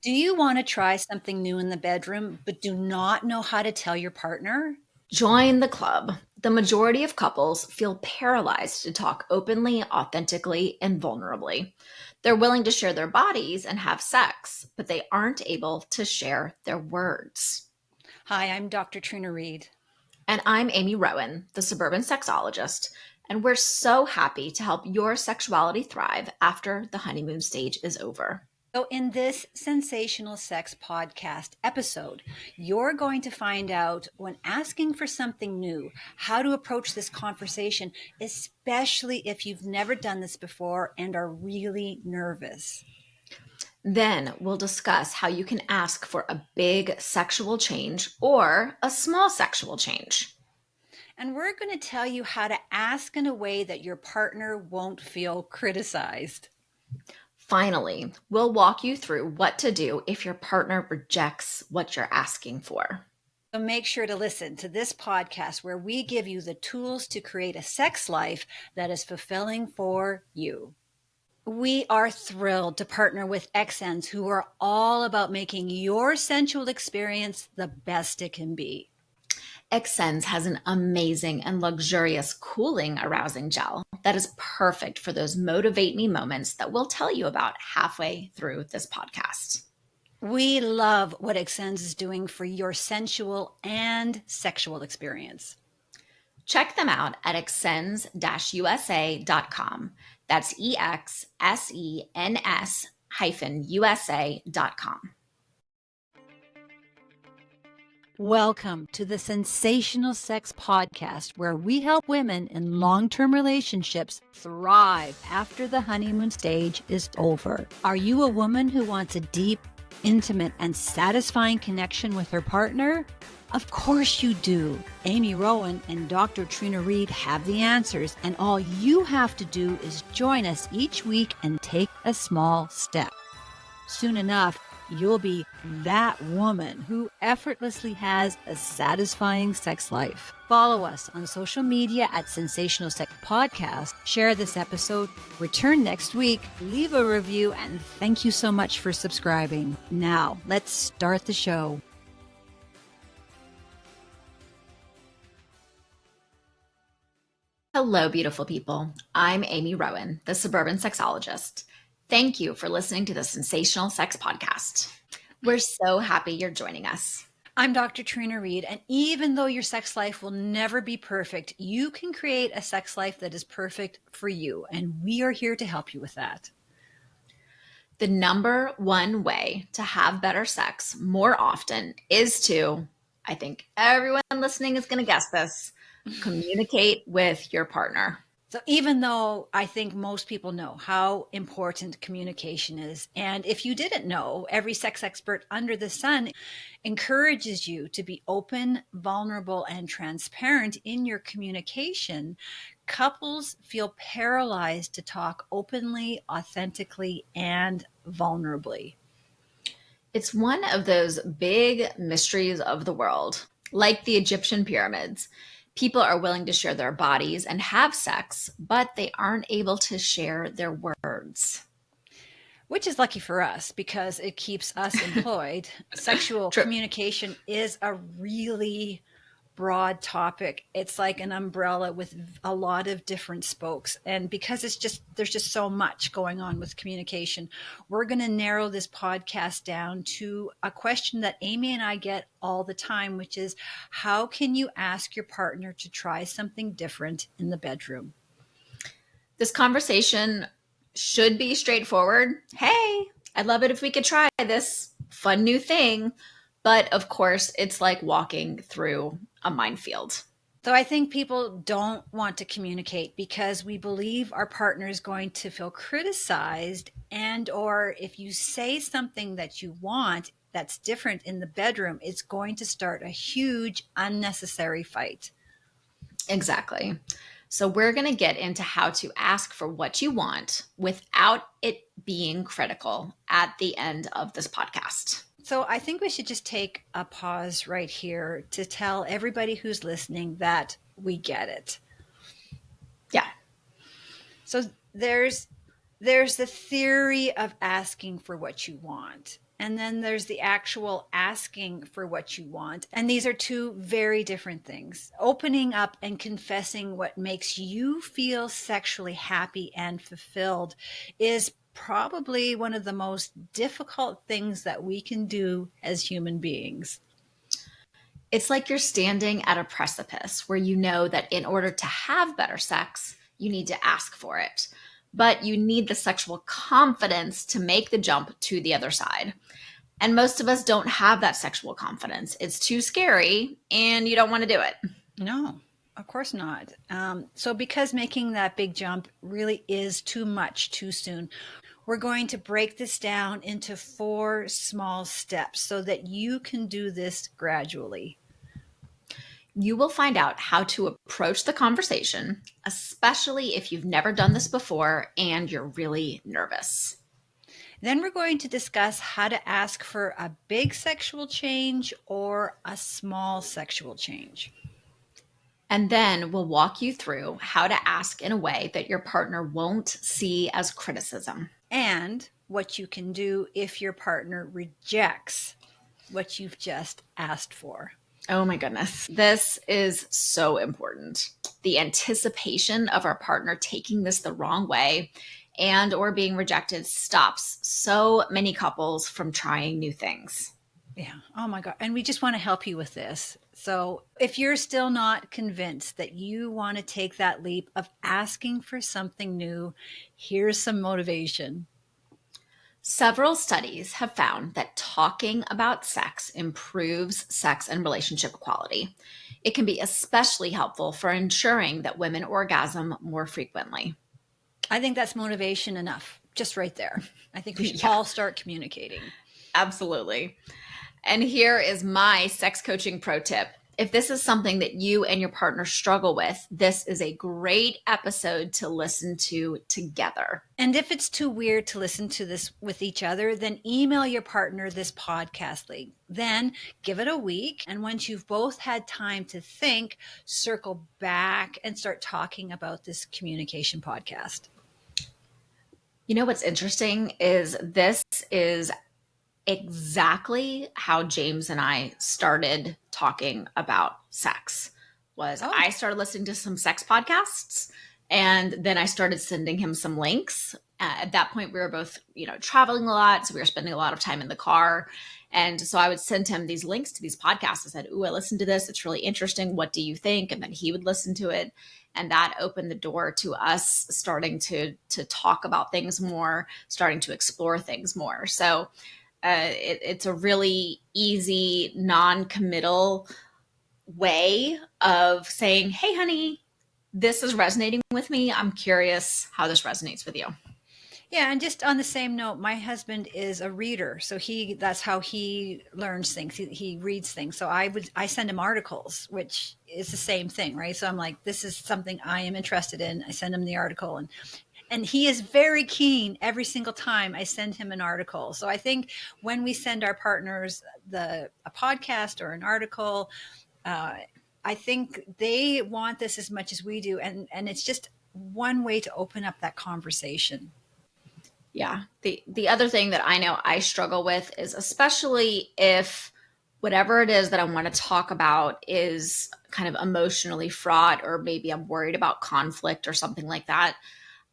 Do you want to try something new in the bedroom, but do not know how to tell your partner? Join the club. The majority of couples feel paralyzed to talk openly, authentically, and vulnerably. They're willing to share their bodies and have sex, but they aren't able to share their words. Hi, I'm Dr. Trina Reed. And I'm Amy Rowan, the suburban sexologist, and we're so happy to help your sexuality thrive after the honeymoon stage is over. So, in this sensational sex podcast episode, you're going to find out when asking for something new, how to approach this conversation, especially if you've never done this before and are really nervous. Then we'll discuss how you can ask for a big sexual change or a small sexual change. And we're going to tell you how to ask in a way that your partner won't feel criticized. Finally, we'll walk you through what to do if your partner rejects what you're asking for. So make sure to listen to this podcast where we give you the tools to create a sex life that is fulfilling for you. We are thrilled to partner with ExSens, who are all about making your sensual experience the best it can be. ExSens has an amazing and luxurious cooling arousing gel that is perfect for those motivate me moments that we'll tell you about halfway through this podcast. We love what ExSens is doing for your sensual and sexual experience. Check them out at exsens-usa.com. That's EXSENS-USA.com. Welcome to the Sensational Sex Podcast, where we help women in long-term relationships thrive after the honeymoon stage is over. Are you a woman who wants a deep, intimate, and satisfying connection with her partner? Of course you do. Amy Rowan and Dr. Trina Reed have the answers, and all you have to do is join us each week and take a small step. Soon enough, you'll be that woman who effortlessly has a satisfying sex life. Follow us on social media at Sensational Sex Podcast. Share this episode. Return next week. Leave a review. And thank you so much for subscribing. Now, let's start the show. Hello, beautiful people. I'm Amy Rowan, the suburban sexologist. Thank you for listening to the Sensational Sex Podcast. We're so happy you're joining us. I'm Dr. Trina Reed, and even though your sex life will never be perfect, you can create a sex life that is perfect for you, and we are here to help you with that. The number one way to have better sex more often is to, I think everyone listening is going to guess this, communicate with your partner. So even though I think most people know how important communication is, and if you didn't know, every sex expert under the sun encourages you to be open, vulnerable, and transparent in your communication, couples feel paralyzed to talk openly, authentically, and vulnerably. It's one of those big mysteries of the world, like the Egyptian pyramids. People are willing to share their bodies and have sex, but they aren't able to share their words. Which is lucky for us because it keeps us employed. Sexual True. communication is a really broad topic. It's like an umbrella with a lot of different spokes. And because there's just so much going on with communication, we're going to narrow this podcast down to a question that Amy and I get all the time, which is, how can you ask your partner to try something different in the bedroom? This conversation should be straightforward. Hey, I'd love it if we could try this fun new thing. But of course, it's like walking through a minefield. So I think people don't want to communicate because we believe our partner is going to feel criticized, and or if you say something that you want that's different in the bedroom, it's going to start a huge unnecessary fight. Exactly. So we're going to get into how to ask for what you want without it being critical at the end of this podcast. So I think we should just take a pause right here to tell everybody who's listening that we get it. Yeah. So there's the theory of asking for what you want. And then there's the actual asking for what you want. And these are two very different things. Opening up and confessing what makes you feel sexually happy and fulfilled is probably one of the most difficult things that we can do as human beings. It's like you're standing at a precipice where you know that in order to have better sex, you need to ask for it. But you need the sexual confidence to make the jump to the other side. And most of us don't have that sexual confidence. It's too scary and you don't want to do it. No, of course not. So, because making that big jump really is too much too soon, we're going to break this down into 4 small steps so that you can do this gradually. You will find out how to approach the conversation, especially if you've never done this before and you're really nervous. Then we're going to discuss how to ask for a big sexual change or a small sexual change. And then we'll walk you through how to ask in a way that your partner won't see as criticism. And what you can do if your partner rejects what you've just asked for. Oh my goodness. This is so important. The anticipation of our partner taking this the wrong way and or being rejected stops so many couples from trying new things. Yeah. Oh my God. And we just want to help you with this. So if you're still not convinced that you want to take that leap of asking for something new, here's some motivation. Several studies have found that talking about sex improves sex and relationship quality. It can be especially helpful for ensuring that women orgasm more frequently. I think that's motivation enough, just right there. I think we should all start communicating. Absolutely. And here is my sex coaching pro tip. If this is something that you and your partner struggle with, this is a great episode to listen to together. And if it's too weird to listen to this with each other, then email your partner this podcast link. Then give it a week. And once you've both had time to think, circle back and start talking about this communication podcast. You know what's interesting is this is exactly how James and I started talking about sex. I started listening to some sex podcasts and then I started sending him some links. At that point we were both, traveling a lot, so we were spending a lot of time in the car. And so I would send him these links to these podcasts. I said, "Ooh, I listened to this. It's really interesting. What do you think?" And then he would listen to it. And that opened the door to us starting to talk about things more, starting to explore things more. So it's a really easy, non-committal way of saying, "Hey, honey, this is resonating with me. I'm curious how this resonates with you." Yeah, and just on the same note, my husband is a reader, so that's how he learns things. He reads things. So I send him articles, which is the same thing, right? So I'm like, this is something I am interested in. I send him the article, and he is very keen every single time I send him an article. So I think when we send our partners a podcast or an article, I think they want this as much as we do, and it's just one way to open up that conversation. Yeah. The other thing that I know I struggle with is, especially if whatever it is that I want to talk about is kind of emotionally fraught, or maybe I'm worried about conflict or something like that,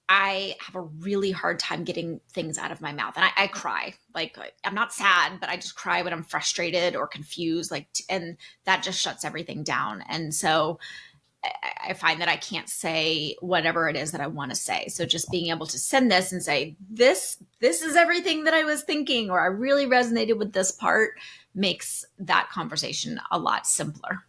I have a really hard time getting things out of my mouth. And I cry. Like, I'm not sad, but I just cry when I'm frustrated or confused. And that just shuts everything down. And so I find that I can't say whatever it is that I want to say. So just being able to send this and say, this is everything that I was thinking, or I really resonated with this part, makes that conversation a lot simpler.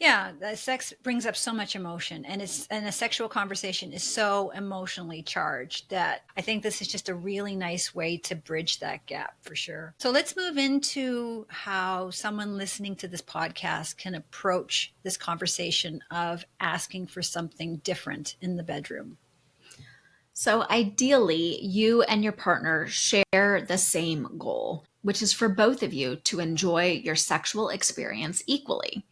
Yeah, the sex brings up so much emotion, and a sexual conversation is so emotionally charged that I think this is just a really nice way to bridge that gap for sure. So let's move into how someone listening to this podcast can approach this conversation of asking for something different in the bedroom. So ideally, you and your partner share the same goal, which is for both of you to enjoy your sexual experience equally.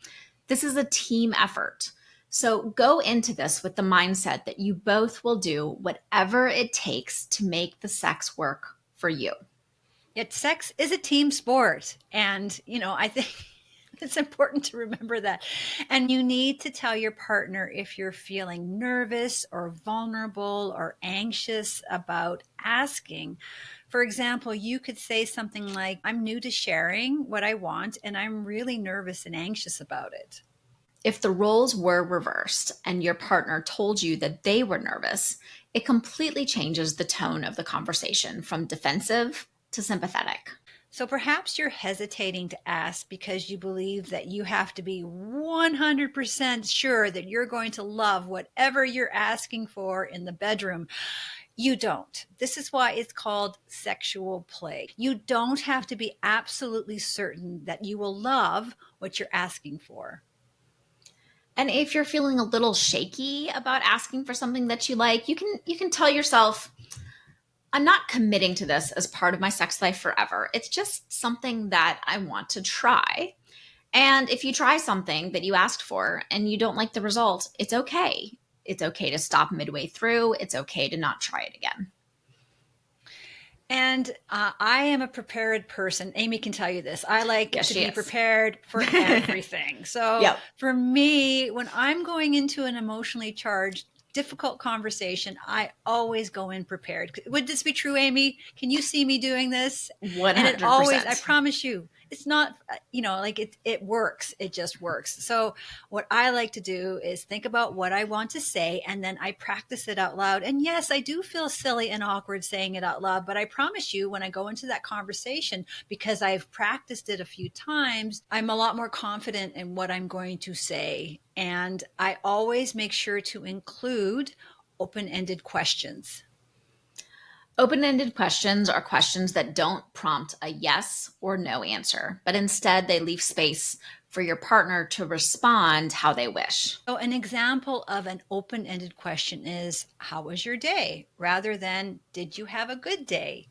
This is a team effort. So go into this with the mindset that you both will do whatever it takes to make the sex work for you. Yet sex is a team sport. And, I think it's important to remember that. And you need to tell your partner if you're feeling nervous or vulnerable or anxious about asking. For example, you could say something like, I'm new to sharing what I want, and I'm really nervous and anxious about it. If the roles were reversed and your partner told you that they were nervous, it completely changes the tone of the conversation from defensive to sympathetic. So perhaps you're hesitating to ask because you believe that you have to be 100% sure that you're going to love whatever you're asking for in the bedroom. You don't. This is why it's called sexual play. You don't have to be absolutely certain that you will love what you're asking for. And if you're feeling a little shaky about asking for something that you like, you can tell yourself, I'm not committing to this as part of my sex life forever. It's just something that I want to try. And if you try something that you asked for and you don't like the result, it's okay. It's okay to stop midway through. It's okay to not try it again. And I am a prepared person. Amy can tell you this. I like Yes, to she be is. prepared for everything. So Yep. for me, when I'm going into an emotionally charged, difficult conversation, I always go in prepared. Would this be true, Amy? Can you see me doing this? And it always, I 100%. promise you, it's not, like it works. It just works. So what I like to do is think about what I want to say, and then I practice it out loud. And yes, I do feel silly and awkward saying it out loud, but I promise you, when I go into that conversation, because I've practiced it a few times, I'm a lot more confident in what I'm going to say. And I always make sure to include open-ended questions. Open-ended questions are questions that don't prompt a yes or no answer, but instead they leave space for your partner to respond how they wish. So an example of an open-ended question is, how was your day? Rather than, did you have a good day?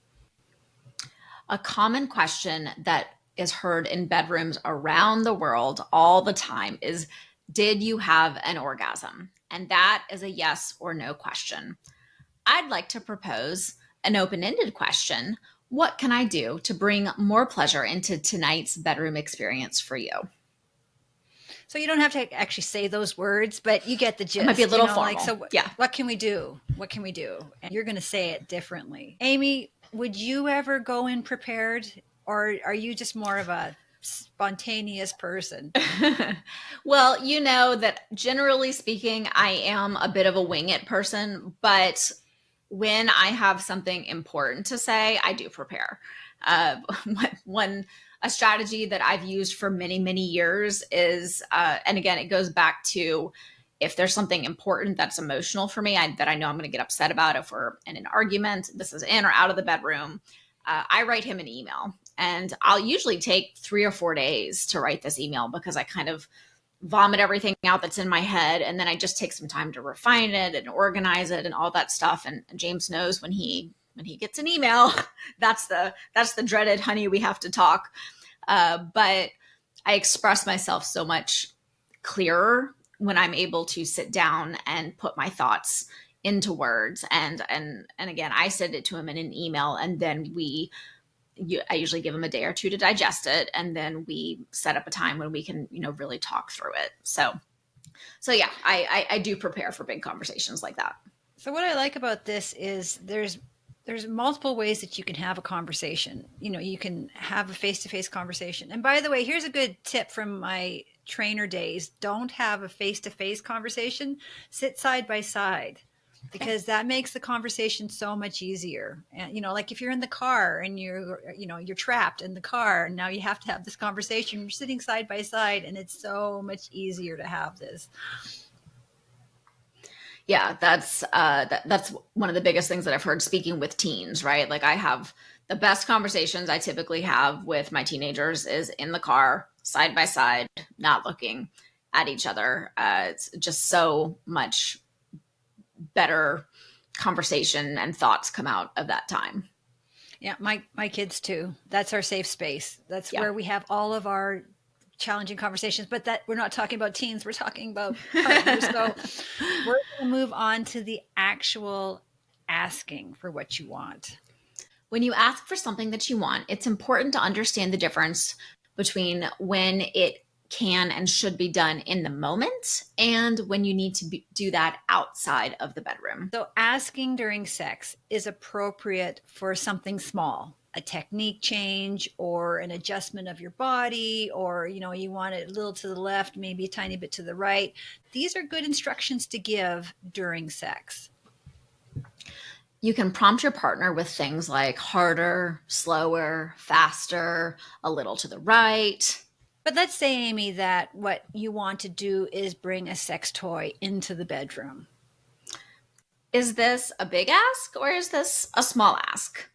A common question that is heard in bedrooms around the world all the time is, did you have an orgasm? And that is a yes or no question. I'd like to propose an open-ended question. What can I do to bring more pleasure into tonight's bedroom experience for you? So you don't have to actually say those words, but you get the gist. It might be a little like, formal. so Yeah. what can we do? What can we do? And you're going to say it differently. Amy, would you ever go in prepared, or are you just more of a spontaneous person? Well, you know that generally speaking, I am a bit of a wing it person, but when I have something important to say, I do prepare. Uh, a strategy that I've used for many, many years is, and again, it goes back to if there's something important that's emotional for me, that I know I'm going to get upset about, if we're in an argument, this is in or out of the bedroom, I write him an email. And I'll usually take 3 or 4 days to write this email because I kind of vomit everything out that's in my head. And then I just take some time to refine it and organize it and all that stuff. And James knows when he gets an email, that's the dreaded, honey, we have to talk. But I express myself so much clearer when I'm able to sit down and put my thoughts into words. And again, I send it to him in an email, and then I usually give him a day or two to digest it, and then we set up a time when we can, really talk through it. So yeah, I do prepare for big conversations like that. So what I like about this is there's multiple ways that you can have a conversation. You can have a face-to-face conversation. And by the way, here's a good tip from my trainer days. Don't have a face-to-face conversation. Sit side by side, because that makes the conversation so much easier. And, like if you're in the car and you're trapped in the car, and now you have to have this conversation, you're sitting side by side, and it's so much easier to have this. Yeah, that's one of the biggest things that I've heard speaking with teens, right? Like, I have the best conversations I typically have with my teenagers is in the car, side by side, not looking at each other. It's just so much better conversation and thoughts come out of that time. Yeah, my kids too. That's our safe space. That's where we have all of our challenging conversations, but that we're not talking about teens, we're talking about partners. So we're going to move on to the actual asking for what you want. When you ask for something that you want, it's important to understand the difference between when it can and should be done in the moment and when you need to do that outside of the bedroom. So asking during sex is appropriate for something small, a technique change or an adjustment of your body, or you want it a little to the left, maybe a tiny bit to the right. These are good instructions to give during sex. You can prompt your partner with things like harder, slower, faster, a little to the right. But let's say, Amy, that what you want to do is bring a sex toy into the bedroom. Is this a big ask or is this a small ask?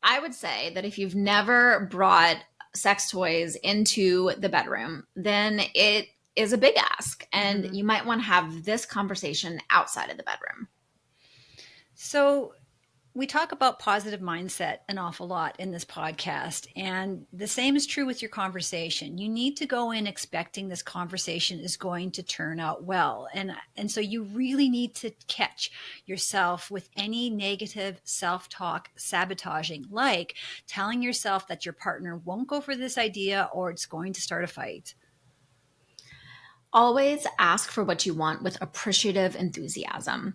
I would say that if you've never brought sex toys into the bedroom, then it is a big ask. And you might want to have this conversation outside of the bedroom. So we talk about positive mindset an awful lot in this podcast, and the same is true with your conversation. You need to go in expecting this conversation is going to turn out well. And so you really need to catch yourself with any negative self-talk sabotaging, like telling yourself that your partner won't go for this idea or it's going to start a fight. Always ask for what you want with appreciative enthusiasm.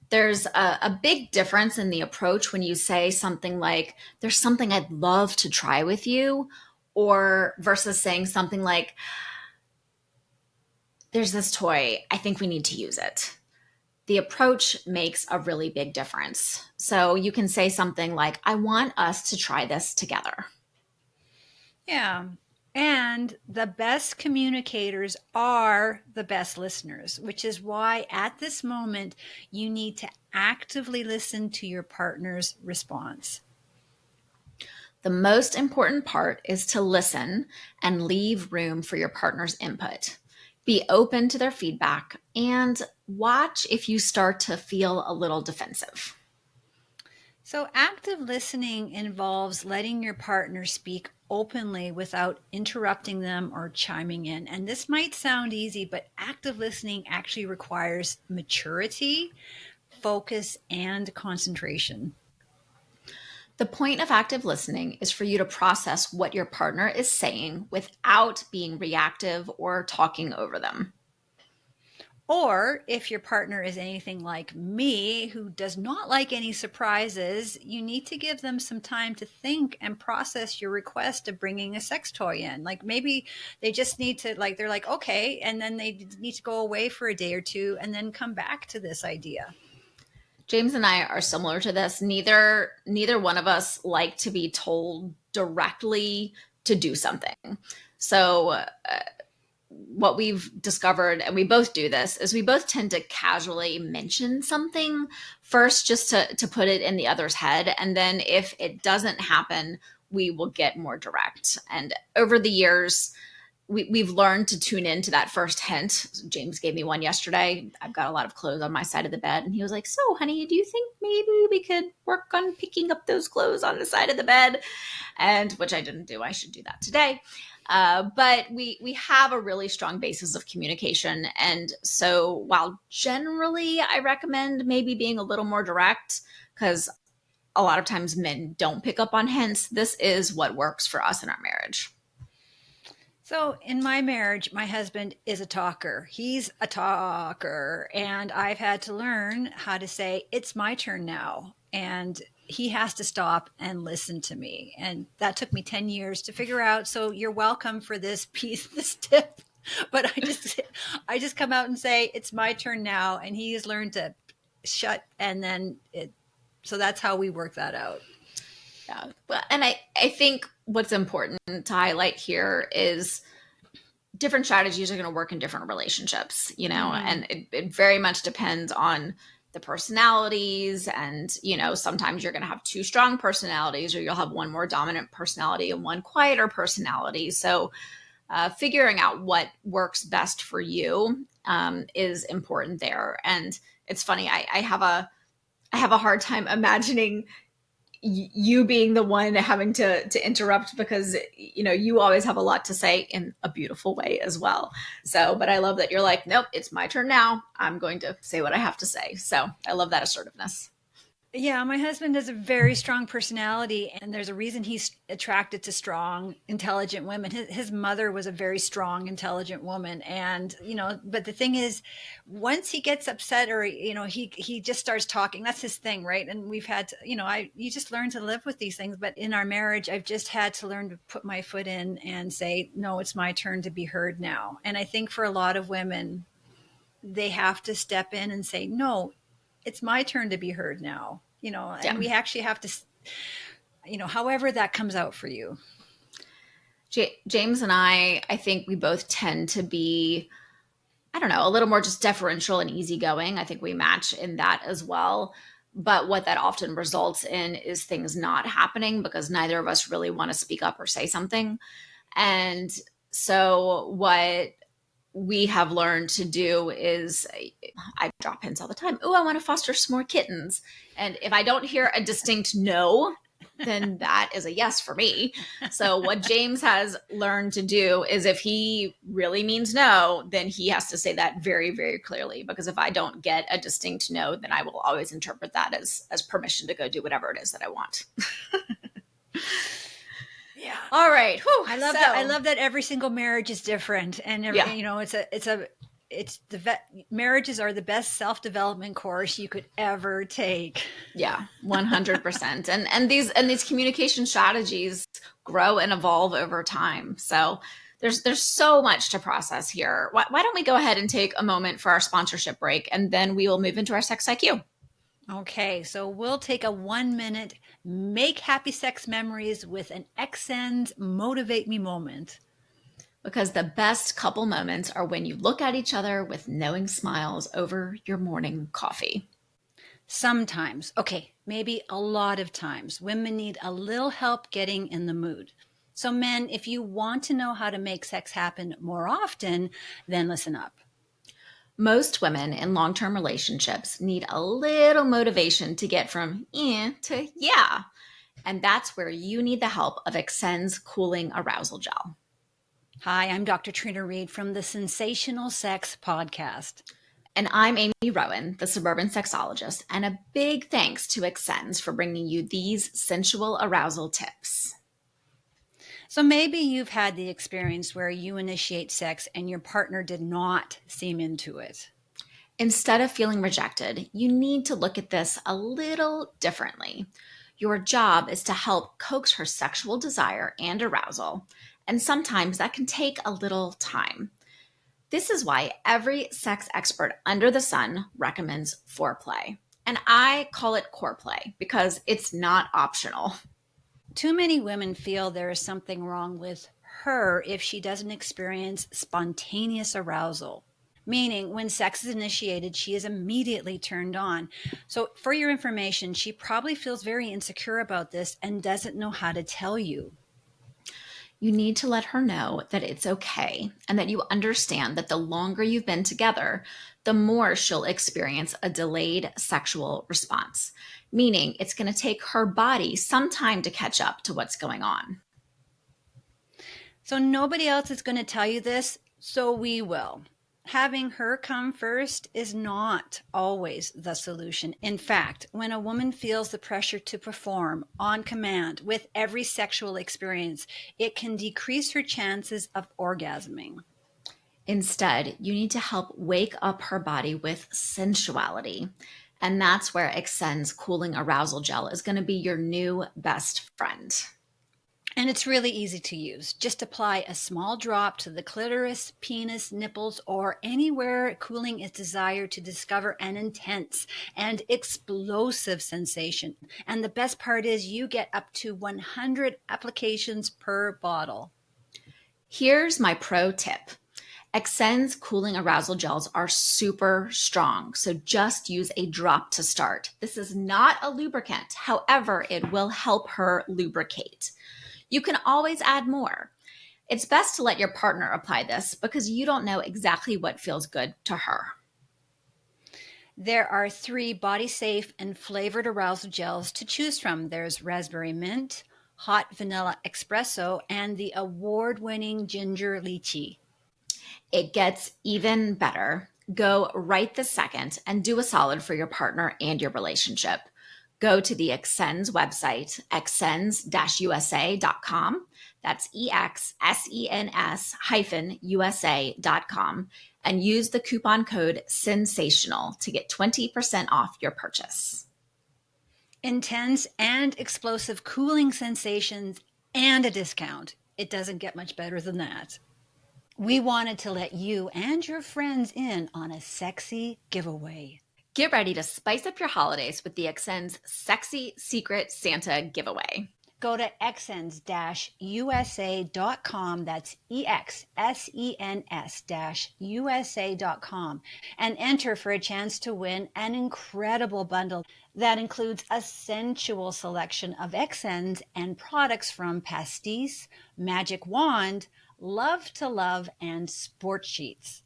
There's a big difference in the approach when you say something like, there's something I'd love to try with you, or versus saying something like, there's this toy, I think we need to use it. The approach makes a really big difference. So you can say something like, I want us to try this together. Yeah. And the best communicators are the best listeners, which is why at this moment, you need to actively listen to your partner's response. The most important part is to listen and leave room for your partner's input. Be open to their feedback and watch if you start to feel a little defensive. So active listening involves letting your partner speak openly without interrupting them or chiming in. And this might sound easy, but active listening actually requires maturity, focus, and concentration. The point of active listening is for you to process what your partner is saying without being reactive or talking over them. Or if your partner is anything like me, who does not like any surprises, you need to give them some time to think and process your request of bringing a sex toy in. Like maybe they just need to, like, they're like, okay, and then they need to go away for a day or two and then come back to this idea. James and I are similar to this. Neither one of us like to be told directly to do something. So what we've discovered, and we both do this, is we both tend to casually mention something first just to put it in the other's head. And then if it doesn't happen, we will get more direct. And over the years, we've learned to tune into that first hint. James gave me one yesterday. I've got a lot of clothes on my side of the bed. And he was like, so honey, do you think maybe we could work on picking up those clothes on the side of the bed? And which I didn't do. I should do that today. But we have a really strong basis of communication. And so while generally I recommend maybe being a little more direct, because a lot of times men don't pick up on hints, this is what works for us in our marriage. So in my marriage, my husband is a talker. He's a talker. And I've had to learn how to say, it's my turn now. And he has to stop and listen to me. And that took me 10 years to figure out. So you're welcome for this piece, this tip. But I just come out and say, it's my turn now. And he has learned to shut. And then so that's how we work that out. Yeah. And I think what's important to highlight here is different strategies are going to work in different relationships, and it very much depends on the personalities. And, sometimes you're going to have two strong personalities, or you'll have one more dominant personality and one quieter personality. So figuring out what works best for you is important there. And it's funny, I have a hard time imagining you being the one having to interrupt, because you always have a lot to say in a beautiful way as well. So, but I love that you're like, nope, it's my turn now. I'm going to say what I have to say. So I love that assertiveness. Yeah, my husband has a very strong personality, and there's a reason he's attracted to strong, intelligent women. His mother was a very strong, intelligent woman, and but the thing is, once he gets upset, or he just starts talking. That's his thing, right? And we've had to, you just learn to live with these things. But in our marriage, I've just had to learn to put my foot in and say, no, it's my turn to be heard now. And I think for a lot of women, they have to step in and say, no, it's my turn to be heard now, and Yeah. we actually have to, however that comes out for you. James and I think we both tend to be, I don't know, a little more just deferential and easygoing. I think we match in that as well. But what that often results in is things not happening because neither of us really want to speak up or say something. And so what we have learned to do is I drop hints all the time. Oh, I want to foster some more kittens. And if I don't hear a distinct no, then that is a yes for me. So what James has learned to do is if he really means no, then he has to say that very, very clearly. Because if I don't get a distinct no, then I will always interpret that as permission to go do whatever it is that I want. Yeah. All right. Whew. I love that. I love that every single marriage is different, and marriages are the best self-development course you could ever take. Yeah, 100%. And these communication strategies grow and evolve over time. So there's so much to process here. Why don't we go ahead and take a moment for our sponsorship break, and then we will move into our sex IQ. Okay, so we'll take a 1 minute make happy sex memories with an ExSens Motivate Me moment. Because the best couple moments are when you look at each other with knowing smiles over your morning coffee. Sometimes, okay, maybe a lot of times, women need a little help getting in the mood. So, men, if you want to know how to make sex happen more often, then listen up. Most women in long-term relationships need a little motivation to get from to yeah. And that's where you need the help of ExSens Cooling Arousal Gel. Hi, I'm Dr. Trina Reed from the Sensational Sex Podcast. And I'm Amy Rowan, the suburban sexologist, and a big thanks to ExSens for bringing you these sensual arousal tips. So maybe you've had the experience where you initiate sex and your partner did not seem into it. Instead of feeling rejected, you need to look at this a little differently. Your job is to help coax her sexual desire and arousal, and sometimes that can take a little time. This is why every sex expert under the sun recommends foreplay. And I call it core play because it's not optional. Too many women feel there is something wrong with her if she doesn't experience spontaneous arousal. Meaning, when sex is initiated, she is immediately turned on. So, for your information, she probably feels very insecure about this and doesn't know how to tell you. You need to let her know that it's okay and that you understand that the longer you've been together, the more she'll experience a delayed sexual response, meaning it's going to take her body some time to catch up to what's going on. So, nobody else is going to tell you this, so we will. Having her come first is not always the solution. In fact, when a woman feels the pressure to perform on command with every sexual experience, it can decrease her chances of orgasming. Instead, you need to help wake up her body with sensuality. And that's where ExSens Cooling Arousal Gel is going to be your new best friend. And it's really easy to use. Just apply a small drop to the clitoris, penis, nipples, or anywhere cooling is desired to discover an intense and explosive sensation. And the best part is you get up to 100 applications per bottle. Here's my pro tip. ExSens Cooling Arousal Gels are super strong, so just use a drop to start. This is not a lubricant. However, it will help her lubricate. You can always add more. It's best to let your partner apply this because you don't know exactly what feels good to her. There are 3 body-safe and flavored arousal gels to choose from. There's raspberry mint, hot vanilla espresso, and the award-winning ginger lychee. It gets even better. Go right this second and do a solid for your partner and your relationship. Go to the ExSens website, exsens-usa.com. That's EXSENS-USA.com, and use the coupon code SENSATIONAL to get 20% off your purchase. Intense and explosive cooling sensations and a discount. It doesn't get much better than that. We wanted to let you and your friends in on a sexy giveaway. Get ready to spice up your holidays with the ExSens Sexy Secret Santa giveaway. Go to exsens-usa.com, that's EXSENS-USA.com, and enter for a chance to win an incredible bundle that includes a sensual selection of ExSens and products from Pastis, Magic Wand, Love to Love, and Sport Sheets.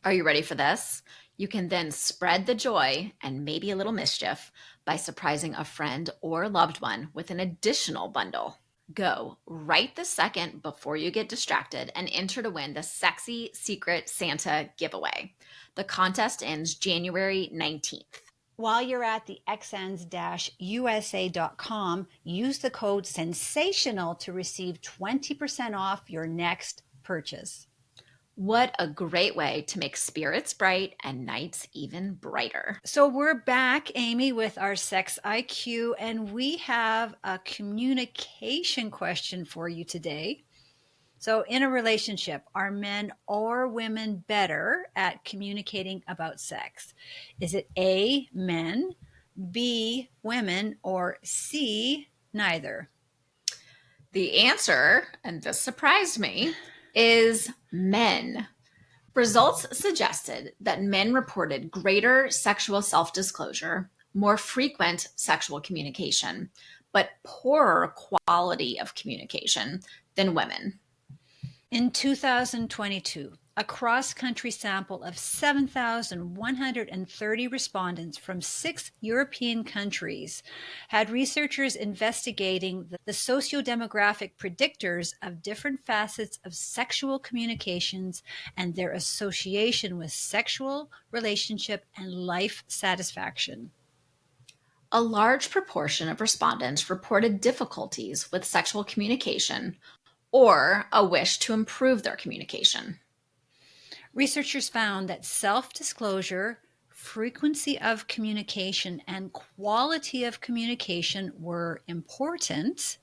Are you ready for this? You can then spread the joy and maybe a little mischief by surprising a friend or loved one with an additional bundle. Go right this second before you get distracted and enter to win the Sexy Secret Santa giveaway. The contest ends January 19th. While you're at the exsens-usa.com, use the code SENSATIONAL to receive 20% off your next purchase. What a great way to make spirits bright and nights even brighter. So we're back, Amy, with our sex IQ, and we have a communication question for you today. So in a relationship, are men or women better at communicating about sex? Is it A, men, B, women, or C, neither? The answer, and this surprised me, is men. Results suggested that men reported greater sexual self-disclosure, more frequent sexual communication, but poorer quality of communication than women. In 2022, a cross-country sample of 7,130 respondents from 6 European countries had researchers investigating the socio-demographic predictors of different facets of sexual communications and their association with sexual, relationship, and life satisfaction. A large proportion of respondents reported difficulties with sexual communication or a wish to improve their communication. Researchers found that self-disclosure, frequency of communication, and quality of communication were important.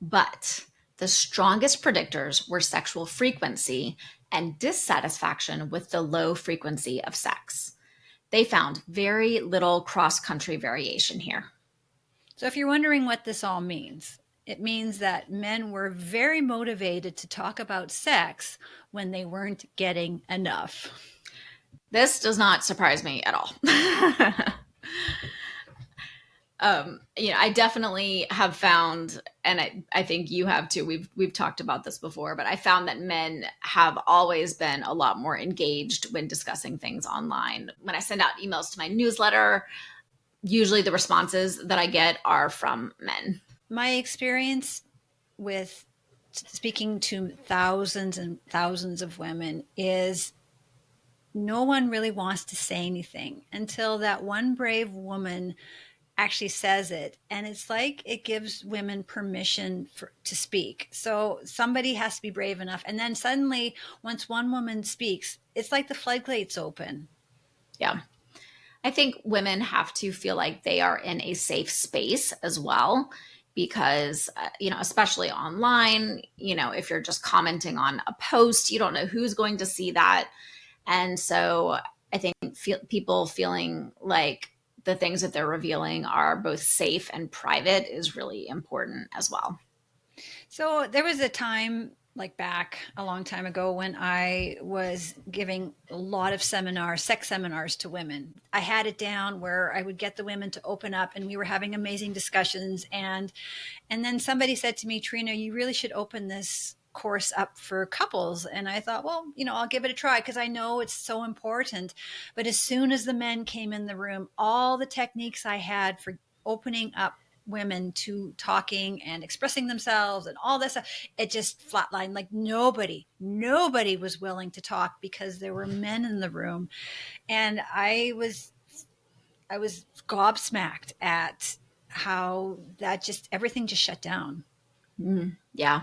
But the strongest predictors were sexual frequency and dissatisfaction with the low frequency of sex. They found very little cross-country variation here. So if you're wondering what this all means, it means that men were very motivated to talk about sex when they weren't getting enough. This does not surprise me at all. I definitely have found, and I think you have too, we've talked about this before, but I found that men have always been a lot more engaged when discussing things online. When I send out emails to my newsletter, usually the responses that I get are from men. My experience with speaking to thousands and thousands of women is no one really wants to say anything until that one brave woman actually says it. And it's like it gives women permission to speak. So somebody has to be brave enough. And then suddenly, once one woman speaks, it's like the floodgates open. Yeah. I think women have to feel like they are in a safe space as well. Because, especially online, if you're just commenting on a post, you don't know who's going to see that. And so I think people feeling like the things that they're revealing are both safe and private is really important as well. So there was a time like back a long time ago when I was giving a lot of seminars, sex seminars to women. I had it down where I would get the women to open up and we were having amazing discussions. And then somebody said to me, Trina, you really should open this course up for couples. And I thought, well, I'll give it a try because I know it's so important. But as soon as the men came in the room, all the techniques I had for opening up women to talking and expressing themselves and all this stuff, it just flatlined. Like nobody was willing to talk because there were men in the room. And I was gobsmacked at how everything just shut down. Yeah.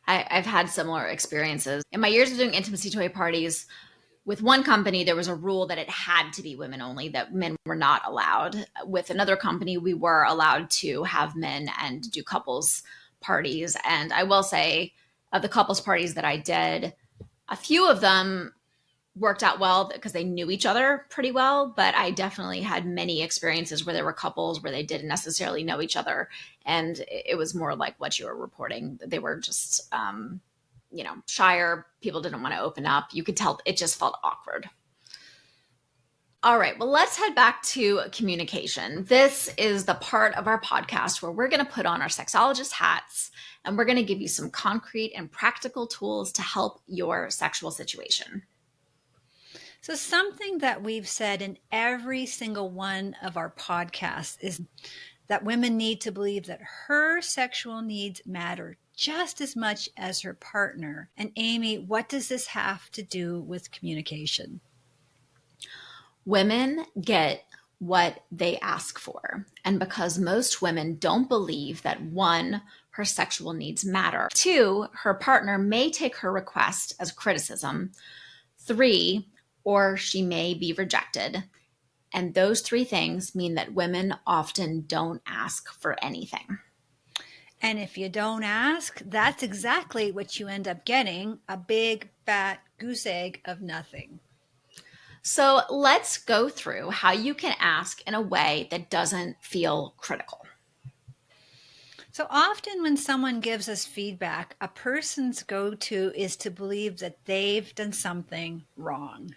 I've had similar experiences. In my years of doing intimacy toy parties, with one company, there was a rule that it had to be women only, that men were not allowed. With another company, we were allowed to have men and do couples parties. And I will say, of the couples parties that I did, a few of them worked out well because they knew each other pretty well. But I definitely had many experiences where there were couples where they didn't necessarily know each other. And it was more like what you were reporting. They were just, shyer. People didn't want to open up. You could tell it just felt awkward. All right, well, let's head back to communication. This is the part of our podcast where we're going to put on our sexologist hats and we're going to give you some concrete and practical tools to help your sexual situation. So something that we've said in every single one of our podcasts is that women need to believe that her sexual needs matter just as much as her partner. And Amy, what does this have to do with communication? Women get what they ask for. And because most women don't believe that, one, her sexual needs matter, two, her partner may take her request as criticism, three, or she may be rejected. And those three things mean that women often don't ask for anything. And if you don't ask, that's exactly what you end up getting, a big, fat goose egg of nothing. So let's go through how you can ask in a way that doesn't feel critical. So often when someone gives us feedback, a person's go-to is to believe that they've done something wrong.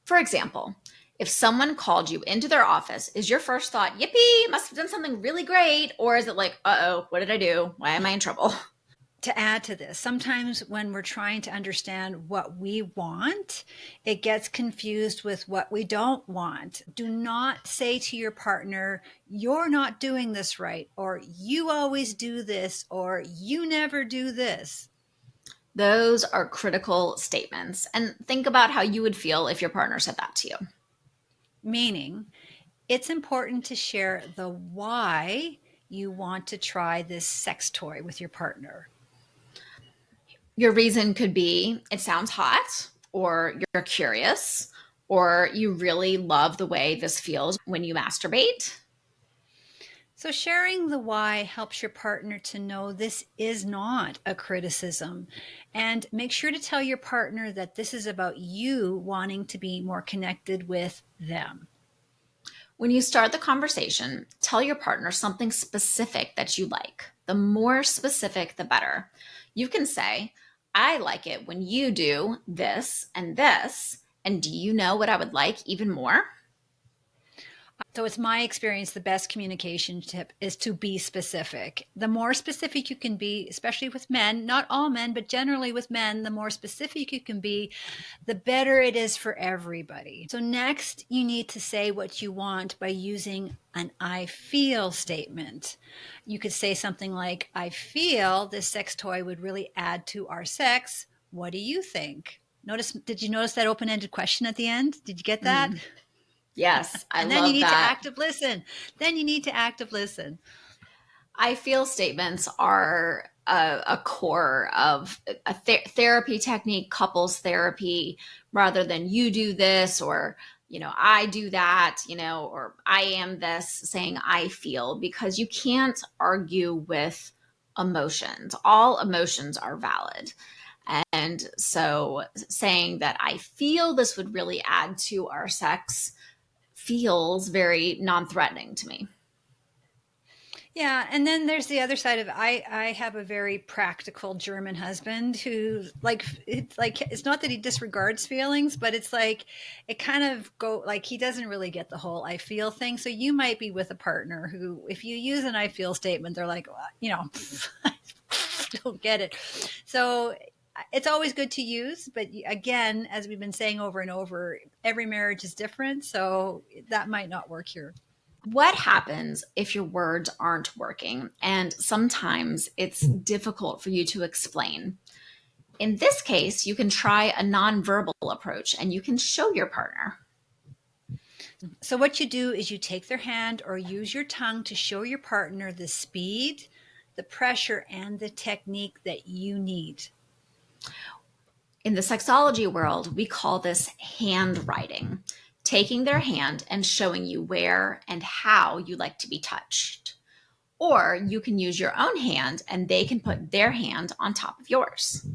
For example, if someone called you into their office, is your first thought, yippee, must have done something really great? Or is it like, uh-oh, what did I do? Why am I in trouble? To add to this, sometimes when we're trying to understand what we want, it gets confused with what we don't want. Do not say to your partner, you're not doing this right, or you always do this, or you never do this. Those are critical statements. And think about how you would feel if your partner said that to you. Meaning, it's important to share the why you want to try this sex toy with your partner. Your reason could be it sounds hot, or you're curious, or you really love the way this feels when you masturbate. So sharing the why helps your partner to know this is not a criticism. And make sure to tell your partner that this is about you wanting to be more connected with them. When you start the conversation, tell your partner something specific that you like. The more specific, the better. You can say, I like it when you do this, and do you know what I would like even more? So it's my experience, the best communication tip is to be specific. The more specific you can be, especially with men, not all men, but generally with men, the more specific you can be, the better it is for everybody. So next, you need to say what you want by using an I feel statement. You could say something like, I feel this sex toy would really add to our sex. What do you think? Did you notice that open-ended question at the end? Did you get that? Yes, I love that. And then you need to active listen. I feel statements are a core of a therapy technique, couples therapy, rather than you do this or, I do that, or I am this, saying I feel, because you can't argue with emotions. All emotions are valid. And so saying that I feel this would really add to our sex feels very non-threatening to me. Yeah, and then there's the other side of it. I have a very practical German husband who it's not that he disregards feelings, but it's like it kind of he doesn't really get the whole I feel thing. So you might be with a partner who, if you use an I feel statement, they're like, well, don't get it. So it's always good to use, but again, as we've been saying over and over, every marriage is different, so that might not work here. What happens if your words aren't working? And sometimes it's difficult for you to explain. In this case, you can try a nonverbal approach and you can show your partner. So what you do is you take their hand or use your tongue to show your partner the speed, the pressure, and the technique that you need. In the sexology world, we call this handwriting, taking their hand and showing you where and how you like to be touched. Or you can use your own hand and they can put their hand on top of yours.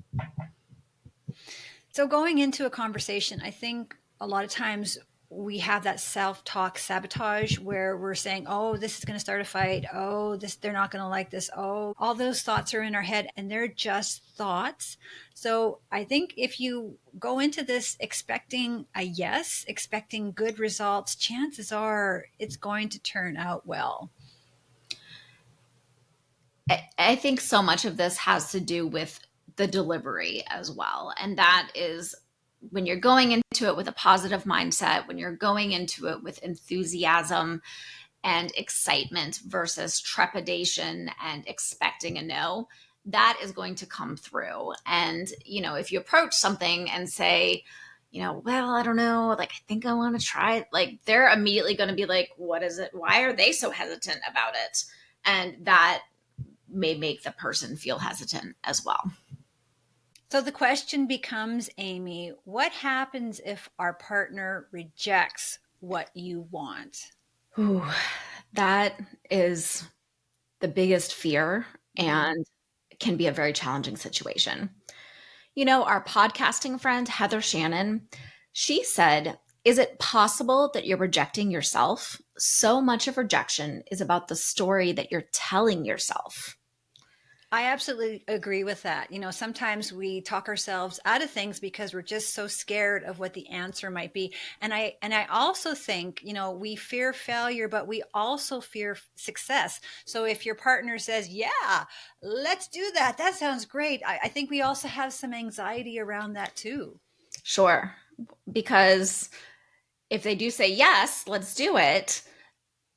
So going into a conversation, I think a lot of times we have that self-talk sabotage where we're saying, oh, this is going to start a fight. Oh, this, they're not going to like this. Oh, all those thoughts are in our head and they're just thoughts. So I think if you go into this expecting a yes, expecting good results, chances are it's going to turn out well. I think so much of this has to do with the delivery as well. And that is when you're going into it with a positive mindset, when you're going into it with enthusiasm and excitement versus trepidation and expecting a no, that is going to come through. And, if you approach something and say, well, I don't know, like, I think I want to try it, like, they're immediately going to be like, what is it? Why are they so hesitant about it? And that may make the person feel hesitant as well. So the question becomes, Amy, what happens if our partner rejects what you want? Ooh, that is the biggest fear and can be a very challenging situation. Our podcasting friend, Heather Shannon, she said, is it possible that you're rejecting yourself? So much of rejection is about the story that you're telling yourself. I absolutely agree with that. Sometimes we talk ourselves out of things because we're just so scared of what the answer might be. And I also think, we fear failure, but we also fear success. So if your partner says, yeah, let's do that, that sounds great. I think we also have some anxiety around that too. Sure. Because if they do say, yes, let's do it,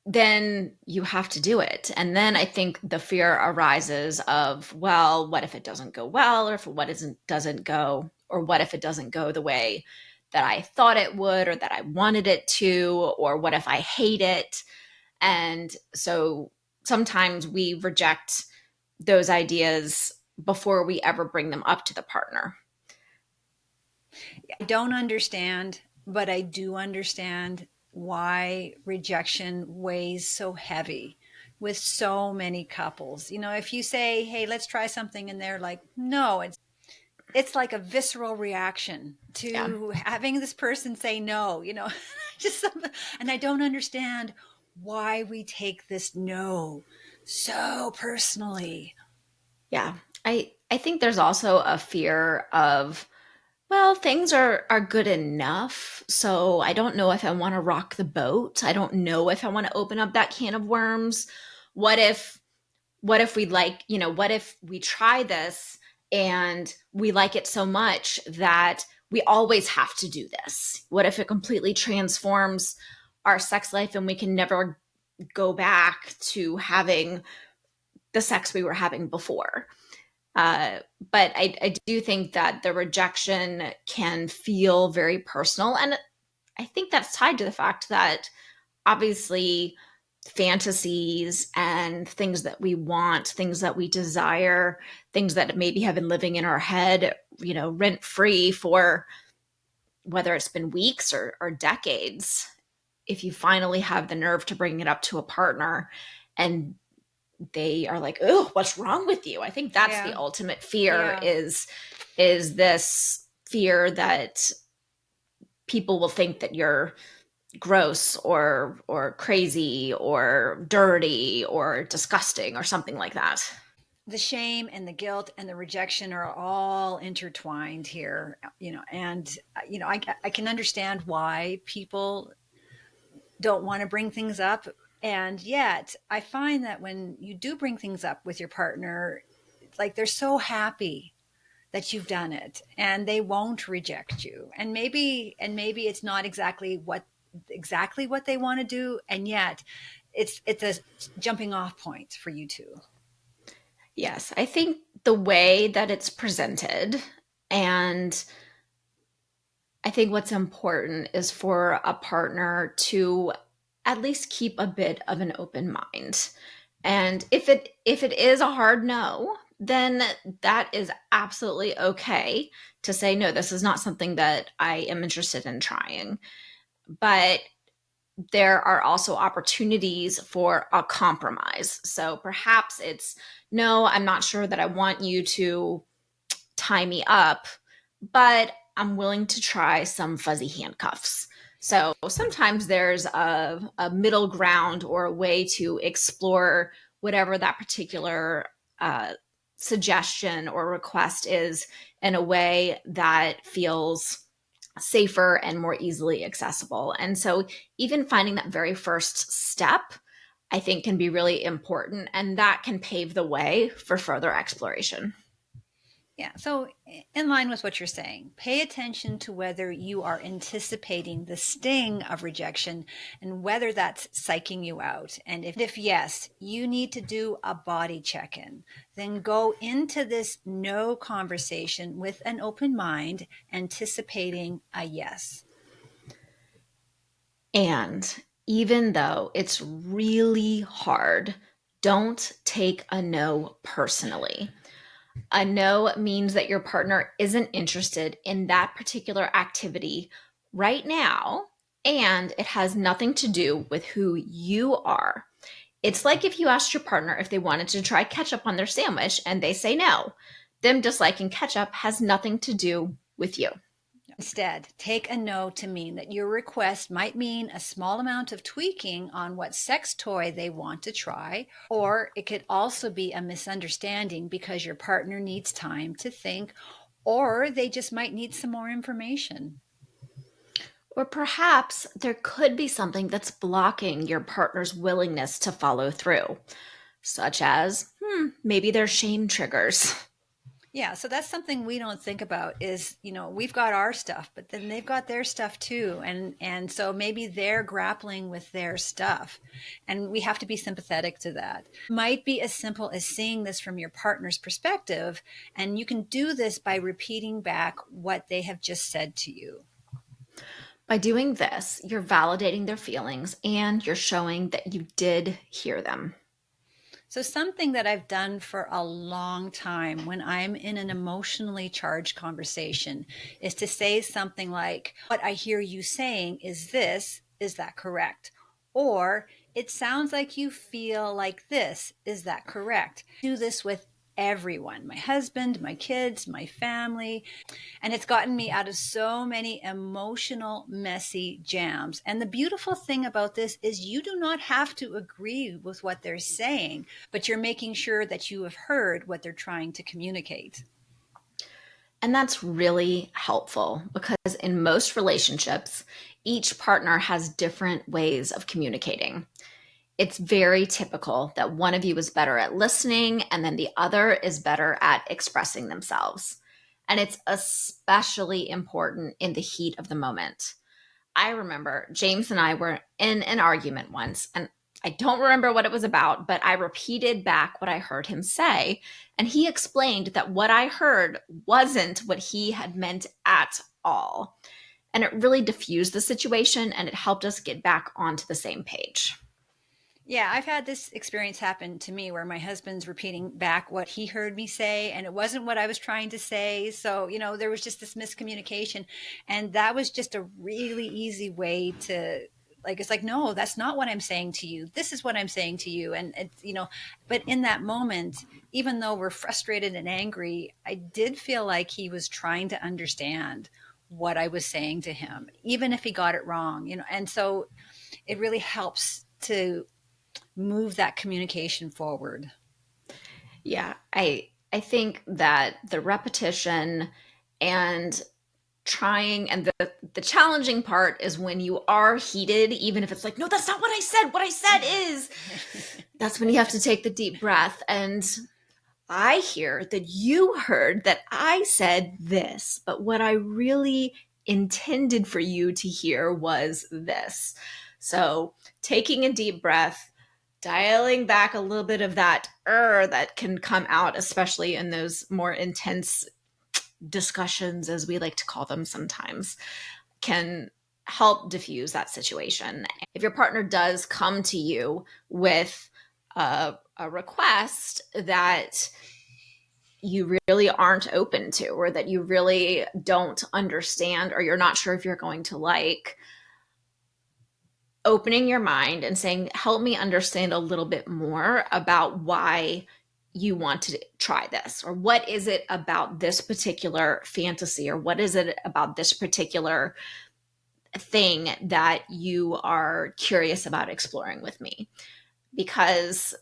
then you have to do it. And then I think the fear arises of, well, what if it doesn't go well, or if what doesn't go, or what if it doesn't go the way that I thought it would, or that I wanted it to, or what if I hate it? And so sometimes we reject those ideas before we ever bring them up to the partner. I don't understand, but I do understand why rejection weighs so heavy with so many couples. If you say, "Hey, let's try something," and they're like, "No," it's like a visceral reaction Yeah. to having this person say no, just and I don't understand why we take this no so personally. Yeah. I think there's also a fear of, well, things are good enough. So I don't know if I want to rock the boat. I don't know if I want to open up that can of worms. What if what if we try this and we like it so much that we always have to do this? What if it completely transforms our sex life and we can never go back to having the sex we were having before? But I do think that the rejection can feel very personal. And I think that's tied to the fact that obviously fantasies and things that we want, things that we desire, things that maybe have been living in our head, rent free for whether it's been weeks or decades. If you finally have the nerve to bring it up to a partner and they are like, oh, what's wrong with you? I think that's the ultimate fear. Yeah. Is this fear that people will think that you're gross or crazy or dirty or disgusting or something like that. The shame and the guilt and the rejection are all intertwined here, and I can understand why people don't want to bring things up. And yet I find that when you do bring things up with your partner, it's like they're so happy that you've done it and they won't reject you. And maybe it's not exactly what they want to do. And yet it's a jumping off point for you two. Yes, I think the way that it's presented, and I think what's important is for a partner to at least keep a bit of an open mind. And if it is a hard no, then that is absolutely okay to say no, this is not something that I am interested in trying. But there are also opportunities for a compromise. So perhaps it's no, I'm not sure that I want you to tie me up, but I'm willing to try some fuzzy handcuffs. So sometimes there's a middle ground or a way to explore whatever that particular uh, suggestion or request is in a way that feels safer and more easily accessible. And so even finding that very first step, I think, can be really important, and that can pave the way for further exploration. Yeah. So, in line with what you're saying, pay attention to whether you are anticipating the sting of rejection and whether that's psyching you out. And if yes, you need to do a body check in, then go into this no conversation with an open mind, anticipating a yes. And even though it's really hard, don't take a no personally. A no means that your partner isn't interested in that particular activity right now, and it has nothing to do with who you are. It's like if you asked your partner if they wanted to try ketchup on their sandwich and they say no. Them disliking ketchup has nothing to do with you. Instead, take a no to mean that your request might mean a small amount of tweaking on what sex toy they want to try, or it could also be a misunderstanding because your partner needs time to think, or they just might need some more information. Or perhaps there could be something that's blocking your partner's willingness to follow through, such as maybe their shame triggers. Yeah, so that's something we don't think about is, we've got our stuff, but then they've got their stuff too. And so maybe they're grappling with their stuff, and we have to be sympathetic to that. Might be as simple as seeing this from your partner's perspective, and you can do this by repeating back what they have just said to you. By doing this, you're validating their feelings and you're showing that you did hear them. So, something that I've done for a long time when I'm in an emotionally charged conversation is to say something like, what I hear you saying is this, is that correct? Or, it sounds like you feel like this, is that correct? Do this with everyone, my husband, my kids, my family. And it's gotten me out of so many emotional, messy jams. And the beautiful thing about this is you do not have to agree with what they're saying, but you're making sure that you have heard what they're trying to communicate. And that's really helpful because in most relationships, each partner has different ways of communicating. It's very typical that one of you is better at listening and then the other is better at expressing themselves. And it's especially important in the heat of the moment. I remember James and I were in an argument once, and I don't remember what it was about, but I repeated back what I heard him say. And he explained that what I heard wasn't what he had meant at all. And it really diffused the situation and it helped us get back onto the same page. Yeah, I've had this experience happen to me where my husband's repeating back what he heard me say, and it wasn't what I was trying to say. So, there was just this miscommunication. And that was just a really easy way to, like, it's like, no, that's not what I'm saying to you. This is what I'm saying to you. And but in that moment, even though we're frustrated and angry, I did feel like he was trying to understand what I was saying to him, even if he got it wrong. And so it really helps to move that communication forward. Yeah, I think that the repetition and trying and the challenging part is when you are heated, even if it's like, no, that's not what I said. What I said is, that's when you have to take the deep breath. And I hear that you heard that I said this, but what I really intended for you to hear was this. So taking a deep breath, dialing back a little bit of that that can come out, especially in those more intense discussions, as we like to call them sometimes, can help diffuse that situation. If your partner does come to you with a request that you really aren't open to, or that you really don't understand, or you're not sure if you're going to like, opening your mind and saying, help me understand a little bit more about why you want to try this, or what is it about this particular fantasy, or what is it about this particular thing that you are curious about exploring with me. Because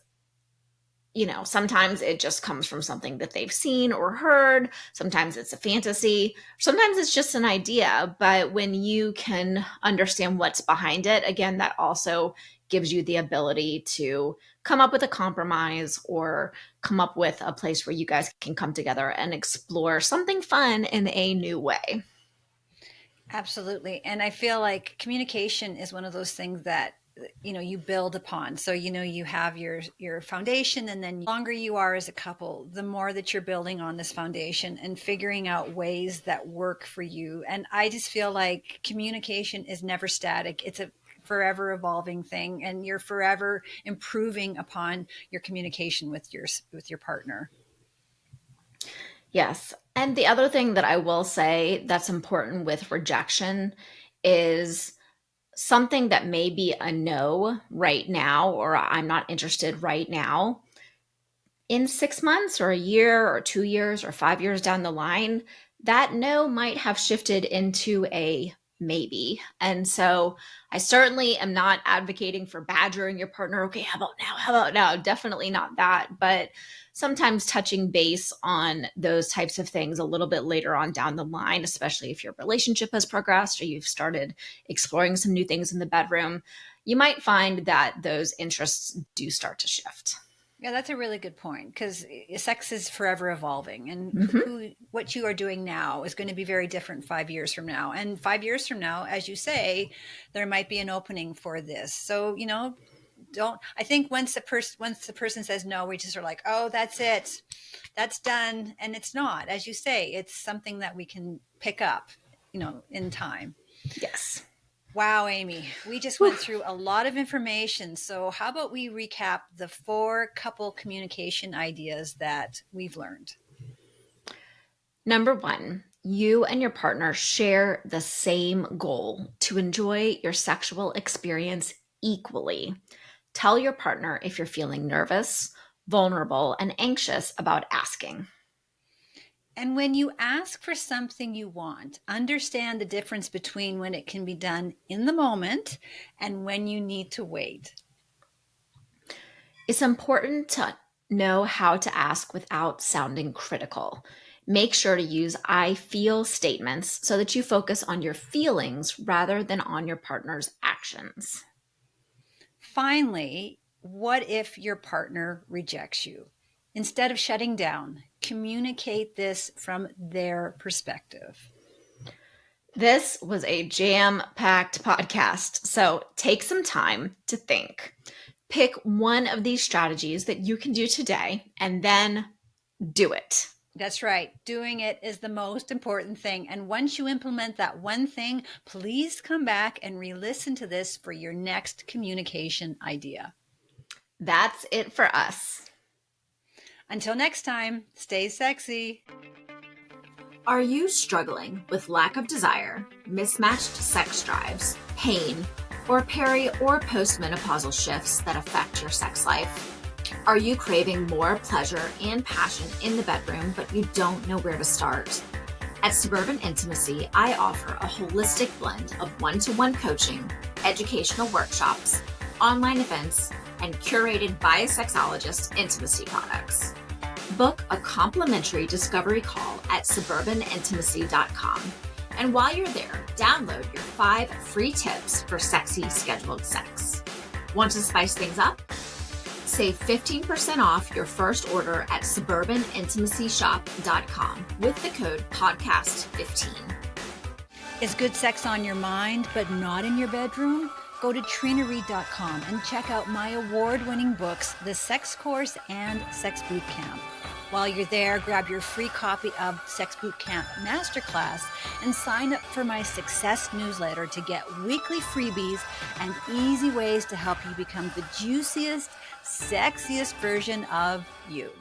sometimes it just comes from something that they've seen or heard. Sometimes it's a fantasy. Sometimes it's just an idea. But when you can understand what's behind it, again, that also gives you the ability to come up with a compromise, or come up with a place where you guys can come together and explore something fun in a new way. Absolutely. And I feel like communication is one of those things that you build upon. So you have your foundation, and then the longer you are as a couple, the more that you're building on this foundation and figuring out ways that work for you. And I just feel like communication is never static. It's a forever evolving thing, and you're forever improving upon your communication with your partner. Yes. And the other thing that I will say that's important with rejection is something that may be a no right now, or I'm not interested right now. In 6 months or a year or 2 years or 5 years down the line, that no might have shifted into a maybe. And so I certainly am not advocating for badgering your partner. Okay, how about now? How about now? Definitely not that. But sometimes touching base on those types of things a little bit later on down the line, especially if your relationship has progressed or you've started exploring some new things in the bedroom, you might find that those interests do start to shift. Yeah, that's a really good point, because sex is forever evolving, and what you are doing now is going to be very different 5 years from now. And 5 years from now, as you say, there might be an opening for this. So, I think once the person says no, we just are like, oh, that's it. That's done. And it's not, as you say, it's something that we can pick up, in time. Yes. Wow, Amy, we just went through a lot of information. So how about we recap the 4 couple communication ideas that we've learned? Number 1, you and your partner share the same goal: to enjoy your sexual experience equally. Tell your partner if you're feeling nervous, vulnerable, and anxious about asking. And when you ask for something you want, understand the difference between when it can be done in the moment and when you need to wait. It's important to know how to ask without sounding critical. Make sure to use I feel statements so that you focus on your feelings rather than on your partner's actions. Finally, what if your partner rejects you? Instead of shutting down, communicate this from their perspective. This was a jam-packed podcast, so take some time to think. Pick one of these strategies that you can do today, and then do it. That's right. Doing it is the most important thing. And once you implement that one thing, please come back and re-listen to this for your next communication idea. That's it for us. Until next time, stay sexy. Are you struggling with lack of desire, mismatched sex drives, pain, or peri or postmenopausal shifts that affect your sex life? Are you craving more pleasure and passion in the bedroom, but you don't know where to start? At Suburban Intimacy, I offer a holistic blend of one-to-one coaching, educational workshops, online events, and curated by a sexologist intimacy products. Book a complimentary discovery call at suburbanintimacy.com. And while you're there, download your 5 free tips for sexy scheduled sex. Want to spice things up? Save 15% off your first order at suburbanintimacyshop.com with the code podcast15. Is good sex on your mind, but not in your bedroom? Go to trinareed.com and check out my award-winning books, The Sex Course and Sex Boot Camp. While you're there, grab your free copy of Sex Bootcamp Masterclass and sign up for my Success newsletter to get weekly freebies and easy ways to help you become the juiciest, sexiest version of you.